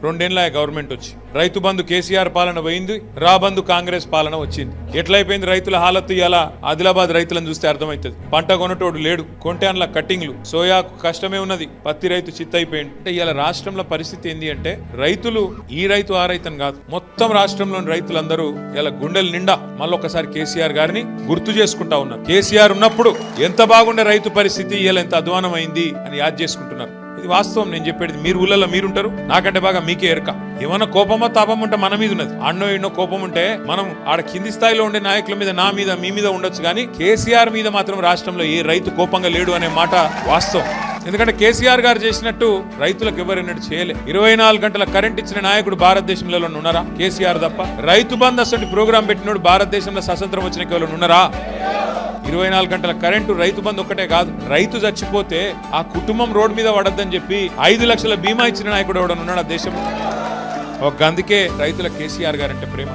2 ఏళ్ల గవర్నమెంట్ వచ్చి రైతు బంధు కేసీఆర్ పాలన పోయింది, రా బంధు కాంగ్రెస్ పాలన వచ్చింది. ఎట్లయిపోయింది రైతుల హాలత్? ఇలా ఆదిలాబాద్ రైతులను చూస్తే అర్థమవుతుంది. పంట కొనటోడు లేడు, కొంటే అందులో కట్టింగ్లు, సోయాకు కష్టమే ఉన్నది, పత్తి రైతు చిత్తయిపోయింది. అంటే ఇలా రాష్ట్రంలో పరిస్థితి ఏంది అంటే రైతులు ఈ రైతు ఆ రైతు అని కాదు, మొత్తం రాష్ట్రంలోని రైతులందరూ ఇలా గుండెల నిండా మళ్ళొకసారి కేసీఆర్ గారిని గుర్తు చేసుకుంటా ఉన్నారు. కేసీఆర్ ఉన్నప్పుడు ఎంత బాగుండే రైతు పరిస్థితి, ఇలా ఎంత అధ్వానం అయింది అని యాద్ చేసుకుంటున్నారు. ఇది వాస్తవం. నేను చెప్పేది మీరు ఊళ్ళలో మీరుంటారు, నాకంటే బాగా మీకే ఎరక. ఏమన్నా కోపమో తాపం ఉంటే మన మీద ఉన్నది. అన్నో ఎన్నో కోపం ఉంటే మనం ఆడ కింది స్థాయిలో ఉండే నాయకుల మీద, నా మీద, మీ మీద ఉండొచ్చు, కానీ కేసీఆర్ మీద మాత్రం రాష్ట్రంలో ఏ రైతు కోపంగా లేడు అనే మాట వాస్తవం. ఎందుకంటే కేసీఆర్ గారు చేసినట్టు రైతులకు ఎవరైనా చేయలే. 24 గంటల కరెంట్ ఇచ్చిన నాయకుడు భారతదేశంలో ఉన్నారా? కేసీఆర్ తప్ప. రైతు బంధు అసలు ప్రోగ్రాం పెట్టినోడు భారతదేశంలో స్వతంత్రం వచ్చిన కేవలం ఉన్నారా? 24 గంటల కరెంటు, రైతు బంధు ఒక్కటే కాదు, రైతు చచ్చిపోతే ఆ కుటుంబం రోడ్డు మీద పడద్దని చెప్పి 5 లక్షల బీమా ఇచ్చిన నాయకుడు ఎవడన్నా ఉన్నాడు ఆ దేశంలో? అందుకే రైతుల కేసీఆర్ గారంటే ప్రేమ.